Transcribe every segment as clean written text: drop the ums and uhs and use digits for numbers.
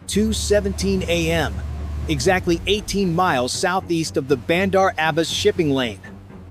2:17 a.m., exactly 18 miles southeast of the Bandar Abbas shipping lane.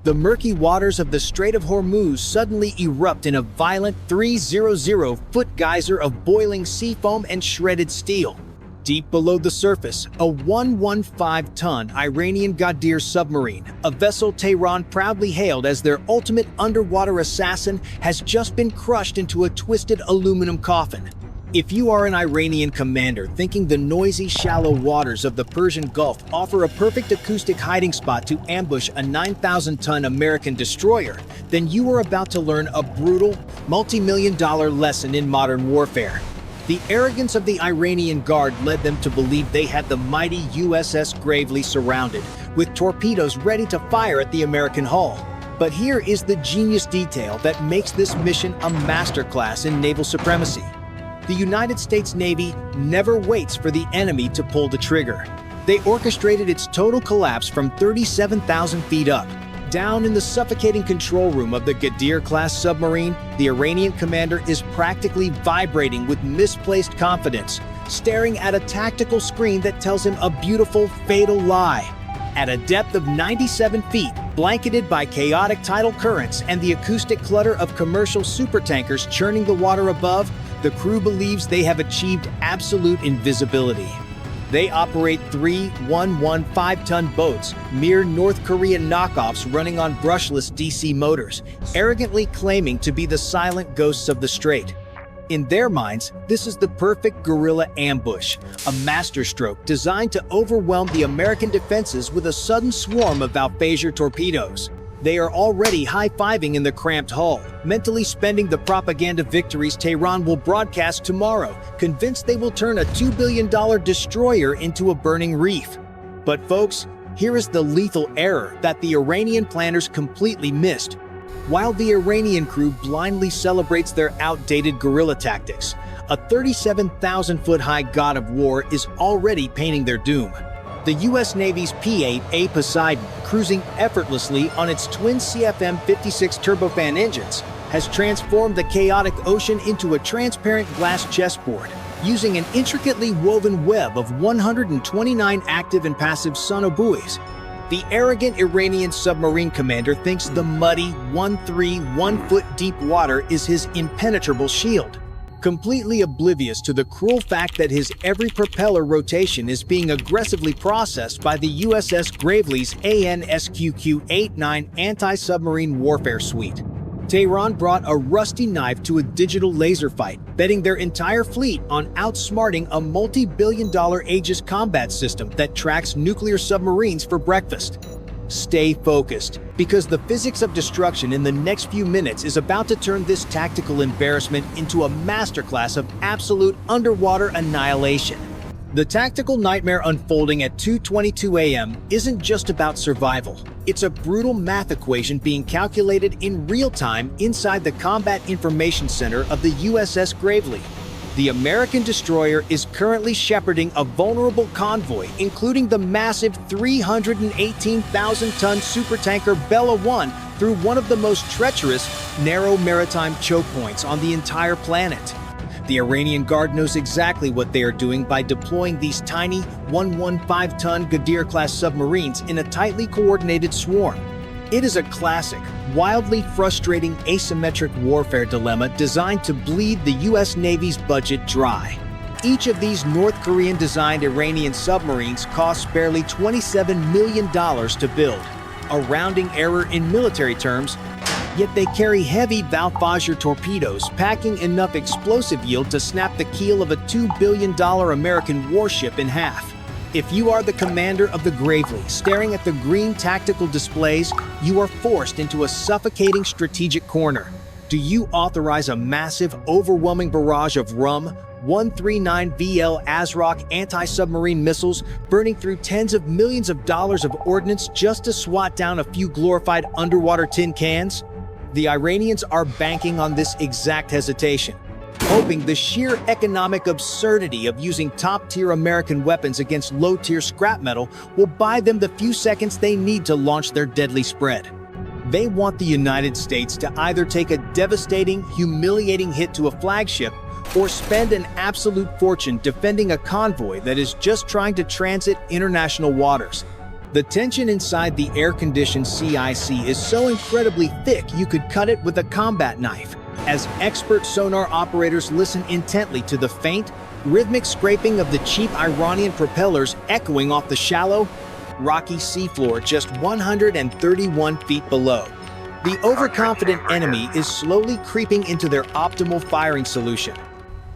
The murky waters of the Strait of Hormuz suddenly erupt in a violent 300-foot geyser of boiling sea foam and shredded steel. Deep below the surface, a 115-ton Iranian Ghadir submarine, a vessel Tehran proudly hailed as their ultimate underwater assassin, has just been crushed into a twisted aluminum coffin. If you are an Iranian commander thinking the noisy, shallow waters of the Persian Gulf offer a perfect acoustic hiding spot to ambush a 9,000-ton American destroyer, then you are about to learn a brutal, multi-million-dollar lesson in modern warfare. The arrogance of the Iranian Guard led them to believe they had the mighty USS Gravely surrounded, with torpedoes ready to fire at the American hull. But here is the genius detail that makes this mission a masterclass in naval supremacy. The United States Navy never waits for the enemy to pull the trigger. They orchestrated its total collapse from 37,000 feet up. Down in the suffocating control room of the Ghadir-class submarine, the Iranian commander is practically vibrating with misplaced confidence, staring at a tactical screen that tells him a beautiful, fatal lie. At a depth of 97 feet, blanketed by chaotic tidal currents and the acoustic clutter of commercial supertankers churning the water above, the crew believes they have achieved absolute invisibility. They operate three 115-ton boats, mere North Korean knockoffs running on brushless DC motors, arrogantly claiming to be the silent ghosts of the strait. In their minds, this is the perfect guerrilla ambush, a masterstroke designed to overwhelm the American defenses with a sudden swarm of Al-Fajr torpedoes. They are already high-fiving in the cramped hull, mentally spending the propaganda victories Tehran will broadcast tomorrow, convinced they will turn a $2 billion destroyer into a burning reef. But folks, here is the lethal error that the Iranian planners completely missed. While the Iranian crew blindly celebrates their outdated guerrilla tactics, a 37,000-foot-high god of war is already painting their doom. The U.S. Navy's P-8A Poseidon, cruising effortlessly on its twin CFM56 turbofan engines, has transformed the chaotic ocean into a transparent glass chessboard, using an intricately woven web of 129 active and passive sonobuoys. The arrogant Iranian submarine commander thinks the muddy, 1-foot-deep water is his impenetrable shield, completely oblivious to the cruel fact that his every propeller rotation is being aggressively processed by the USS Gravely's ANSQQ-89 anti-submarine warfare suite. Tehran brought a rusty knife to a digital laser fight, betting their entire fleet on outsmarting a multi-billion-dollar Aegis combat system that tracks nuclear submarines for breakfast. Stay focused, because the physics of destruction in the next few minutes is about to turn this tactical embarrassment into a masterclass of absolute underwater annihilation. The tactical nightmare unfolding at 2:22 a.m. isn't just about survival. It's a brutal math equation being calculated in real time inside the Combat Information Center of the USS Gravely. The American destroyer is currently shepherding a vulnerable convoy, including the massive 318,000-ton supertanker Bella 1, through one of the most treacherous, narrow maritime choke points on the entire planet. The Iranian Guard knows exactly what they are doing by deploying these tiny 115-ton Ghadir-class submarines in a tightly coordinated swarm. It is a classic, wildly frustrating asymmetric warfare dilemma designed to bleed the U.S. Navy's budget dry. Each of these North Korean-designed Iranian submarines costs barely $27 million to build, a rounding error in military terms, yet they carry heavy Al-Fajr torpedoes packing enough explosive yield to snap the keel of a $2 billion American warship in half. If you are the commander of the Gravely, staring at the green tactical displays, you are forced into a suffocating strategic corner. Do you authorize a massive, overwhelming barrage of RUM-139VL ASROC anti-submarine missiles burning through tens of millions of dollars of ordnance just to swat down a few glorified underwater tin cans? The Iranians are banking on this exact hesitation, hoping the sheer economic absurdity of using top-tier American weapons against low-tier scrap metal will buy them the few seconds they need to launch their deadly spread. They want the United States to either take a devastating, humiliating hit to a flagship or spend an absolute fortune defending a convoy that is just trying to transit international waters. The tension inside the air-conditioned CIC is so incredibly thick you could cut it with a combat knife, as expert sonar operators listen intently to the faint, rhythmic scraping of the cheap Iranian propellers echoing off the shallow, rocky seafloor just 131 feet below. The overconfident enemy is slowly creeping into their optimal firing solution.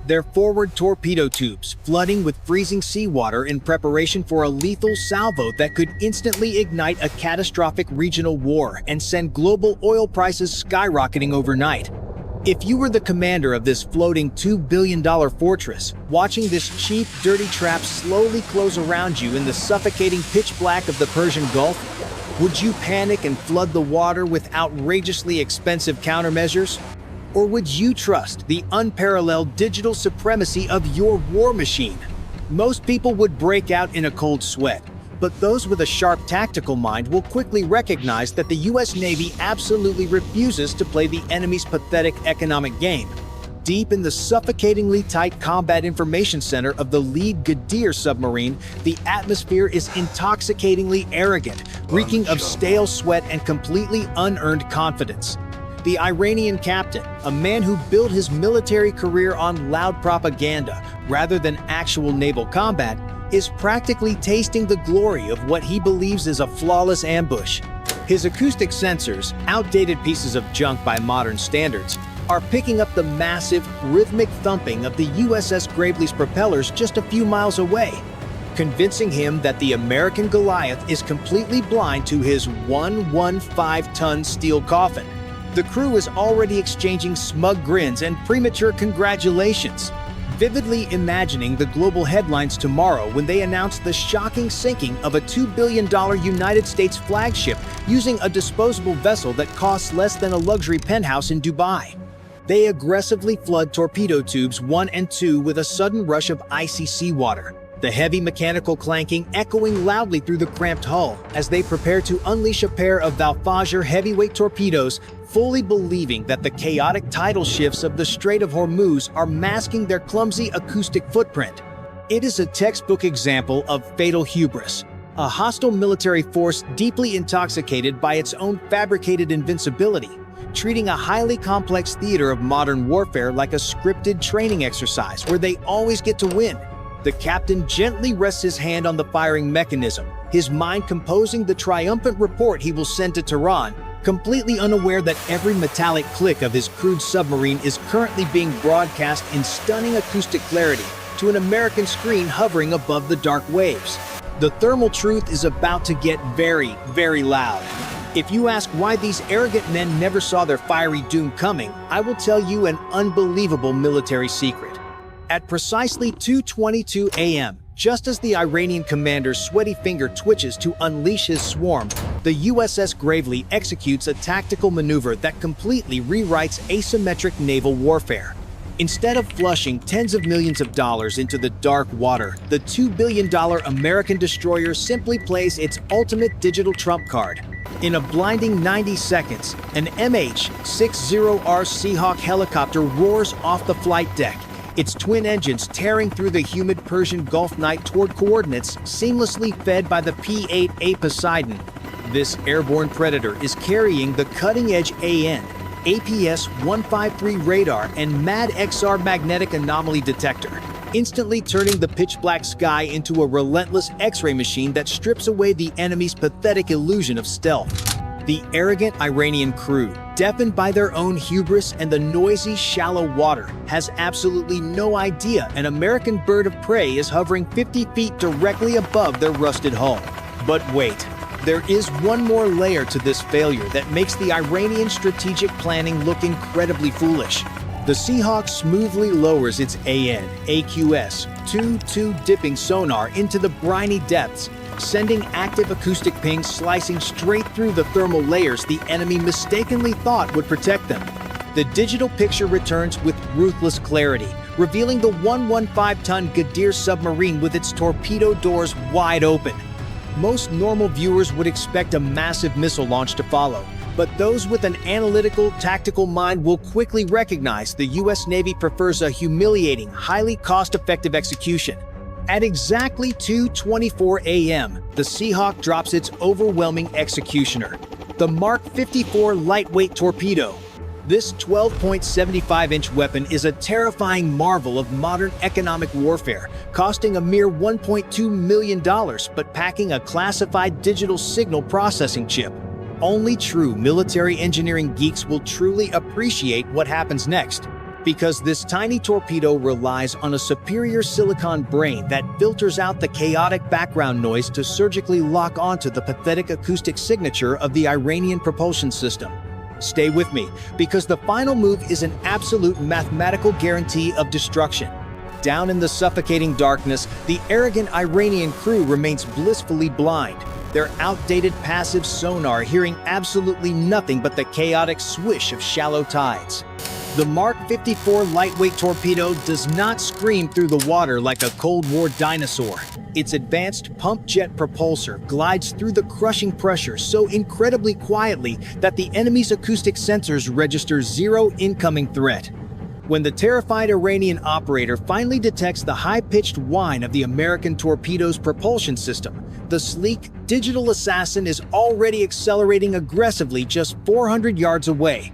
Their forward torpedo tubes flooding with freezing seawater in preparation for a lethal salvo that could instantly ignite a catastrophic regional war and send global oil prices skyrocketing overnight. If you were the commander of this floating $2 billion fortress, watching this cheap, dirty trap slowly close around you in the suffocating pitch black of the Persian Gulf, would you panic and flood the water with outrageously expensive countermeasures? Or would you trust the unparalleled digital supremacy of your war machine? Most people would break out in a cold sweat, but those with a sharp tactical mind will quickly recognize that the US Navy absolutely refuses to play the enemy's pathetic economic game. Deep in the suffocatingly tight combat information center of the lead Ghadir submarine, the atmosphere is intoxicatingly arrogant, reeking of stale sweat and completely unearned confidence. The Iranian captain, a man who built his military career on loud propaganda rather than actual naval combat, is practically tasting the glory of what he believes is a flawless ambush. His acoustic sensors, outdated pieces of junk by modern standards, are picking up the massive, rhythmic thumping of the USS Gravely's propellers just a few miles away, convincing him that the American Goliath is completely blind to his 115-ton steel coffin. The crew is already exchanging smug grins and premature congratulations, vividly imagining the global headlines tomorrow when they announce the shocking sinking of a $2 billion United States flagship using a disposable vessel that costs less than a luxury penthouse in Dubai. They aggressively flood torpedo tubes 1 and 2 with a sudden rush of icy seawater, the heavy mechanical clanking echoing loudly through the cramped hull as they prepare to unleash a pair of Valfager heavyweight torpedoes, fully believing that the chaotic tidal shifts of the Strait of Hormuz are masking their clumsy acoustic footprint. It is a textbook example of fatal hubris, a hostile military force deeply intoxicated by its own fabricated invincibility, treating a highly complex theater of modern warfare like a scripted training exercise where they always get to win. The captain gently rests his hand on the firing mechanism, his mind composing the triumphant report he will send to Tehran, completely unaware that every metallic click of his crude submarine is currently being broadcast in stunning acoustic clarity to an American screen hovering above the dark waves. The thermal truth is about to get very, very loud. If you ask why these arrogant men never saw their fiery doom coming, I will tell you an unbelievable military secret. At precisely 2:22 a.m., just as the Iranian commander's sweaty finger twitches to unleash his swarm, the USS Gravely executes a tactical maneuver that completely rewrites asymmetric naval warfare. Instead of flushing tens of millions of dollars into the dark water, the $2 billion American destroyer simply plays its ultimate digital trump card. In a blinding 90 seconds, an MH-60R Seahawk helicopter roars off the flight deck, its twin engines tearing through the humid Persian Gulf night toward coordinates seamlessly fed by the P-8A Poseidon. This airborne predator is carrying the cutting-edge AN, APS-153 radar and MAD-XR magnetic anomaly detector, instantly turning the pitch-black sky into a relentless X-ray machine that strips away the enemy's pathetic illusion of stealth. The arrogant Iranian crew, deafened by their own hubris and the noisy, shallow water, has absolutely no idea an American bird of prey is hovering 50 feet directly above their rusted hull. But wait, there is one more layer to this failure that makes the Iranian strategic planning look incredibly foolish. The Seahawk smoothly lowers its AN, AQS-22 dipping sonar into the briny depths, sending active acoustic pings slicing straight through the thermal layers the enemy mistakenly thought would protect them. The digital picture returns with ruthless clarity, revealing the 115-ton Ghadir submarine with its torpedo doors wide open. Most normal viewers would expect a massive missile launch to follow, But those with an analytical, tactical mind will quickly recognize the U.S. Navy prefers a humiliating, highly cost-effective execution. At exactly 2:24 a.m., the Seahawk drops its overwhelming executioner, the Mark 54 lightweight torpedo. This 12.75-inch weapon is a terrifying marvel of modern economic warfare, costing a mere $1.2 million but packing a classified digital signal processing chip. Only true military engineering geeks will truly appreciate what happens next, because this tiny torpedo relies on a superior silicon brain that filters out the chaotic background noise to surgically lock onto the pathetic acoustic signature of the Iranian propulsion system. Stay with me, because the final move is an absolute mathematical guarantee of destruction. Down in the suffocating darkness, the arrogant Iranian crew remains blissfully blind, their outdated passive sonar hearing absolutely nothing but the chaotic swish of shallow tides. The Mark 54 lightweight torpedo does not scream through the water like a Cold War dinosaur. Its advanced pump jet propulsor glides through the crushing pressure so incredibly quietly that the enemy's acoustic sensors register zero incoming threat. When the terrified Iranian operator finally detects the high-pitched whine of the American torpedo's propulsion system, the sleek, digital assassin is already accelerating aggressively just 400 yards away.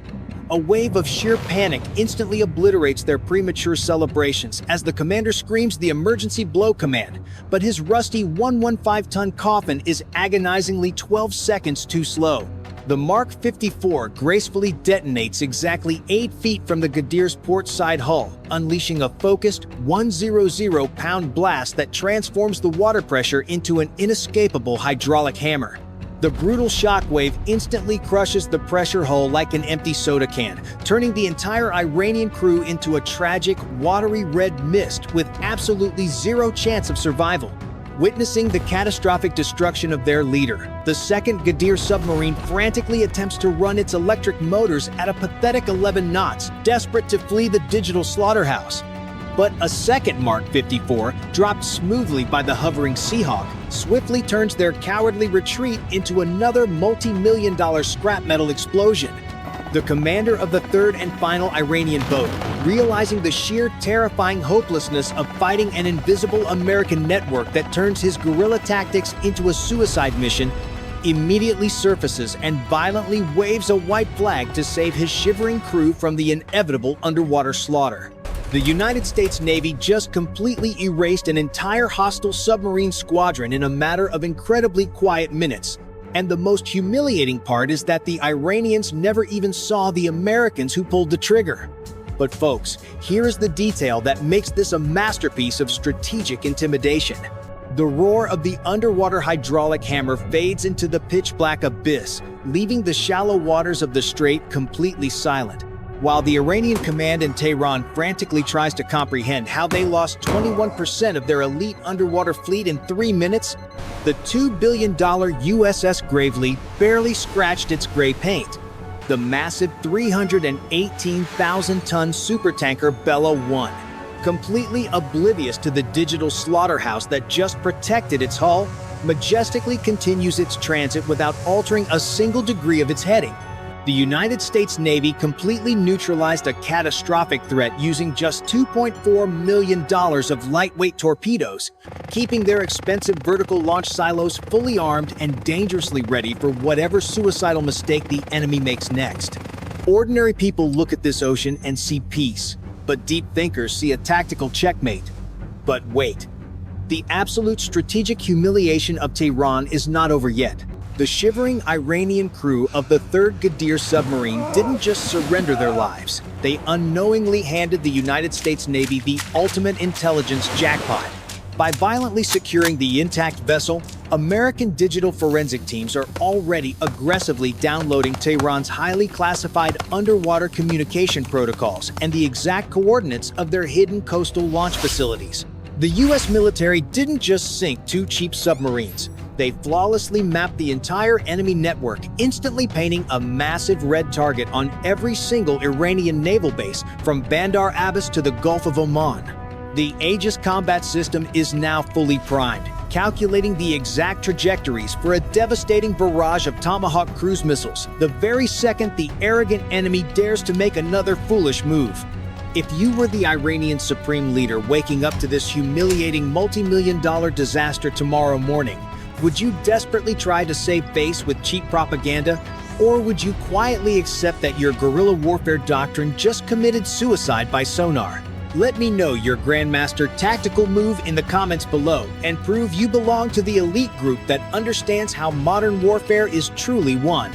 A wave of sheer panic instantly obliterates their premature celebrations as the commander screams the emergency blow command, but his rusty 115-ton coffin is agonizingly 12 seconds too slow. The Mark 54 gracefully detonates exactly 8 feet from the Ghadir's port side hull, unleashing a focused 100-pound blast that transforms the water pressure into an inescapable hydraulic hammer. The brutal shockwave instantly crushes the pressure hull like an empty soda can, turning the entire Iranian crew into a tragic, watery red mist with absolutely zero chance of survival. Witnessing the catastrophic destruction of their leader, the second Ghadir submarine frantically attempts to run its electric motors at a pathetic 11 knots, desperate to flee the digital slaughterhouse. But a second Mark 54, dropped smoothly by the hovering Seahawk, swiftly turns their cowardly retreat into another multi-million-dollar scrap metal explosion. The commander of the third and final Iranian boat, realizing the sheer terrifying hopelessness of fighting an invisible American network that turns his guerrilla tactics into a suicide mission, immediately surfaces and violently waves a white flag to save his shivering crew from the inevitable underwater slaughter. The United States Navy just completely erased an entire hostile submarine squadron in a matter of incredibly quiet minutes. And the most humiliating part is that the Iranians never even saw the Americans who pulled the trigger. But folks, here is the detail that makes this a masterpiece of strategic intimidation. The roar of the underwater hydraulic hammer fades into the pitch-black abyss, leaving the shallow waters of the strait completely silent. While the Iranian command in Tehran frantically tries to comprehend how they lost 21% of their elite underwater fleet in 3 minutes, the $2 billion USS Gravely barely scratched its gray paint. The massive 318,000-ton supertanker Bella 1, completely oblivious to the digital slaughterhouse that just protected its hull, majestically continues its transit without altering a single degree of its heading. The United States Navy completely neutralized a catastrophic threat using just $2.4 million of lightweight torpedoes, keeping their expensive vertical launch silos fully armed and dangerously ready for whatever suicidal mistake the enemy makes next. Ordinary people look at this ocean and see peace, but deep thinkers see a tactical checkmate. But wait, the absolute strategic humiliation of Tehran is not over yet. The shivering Iranian crew of the 3rd Ghadir submarine didn't just surrender their lives. They unknowingly handed the United States Navy the ultimate intelligence jackpot. By violently securing the intact vessel, American digital forensic teams are already aggressively downloading Tehran's highly classified underwater communication protocols and the exact coordinates of their hidden coastal launch facilities. The U.S. military didn't just sink 2 cheap submarines. They flawlessly mapped the entire enemy network, instantly painting a massive red target on every single Iranian naval base, from Bandar Abbas to the Gulf of Oman. The Aegis combat system is now fully primed, calculating the exact trajectories for a devastating barrage of Tomahawk cruise missiles, the very second the arrogant enemy dares to make another foolish move. If you were the Iranian supreme leader waking up to this humiliating multi-million-dollar disaster tomorrow morning, would you desperately try to save face with cheap propaganda? Or would you quietly accept that your guerrilla warfare doctrine just committed suicide by sonar? Let me know your Grandmaster tactical move in the comments below and prove you belong to the elite group that understands how modern warfare is truly won.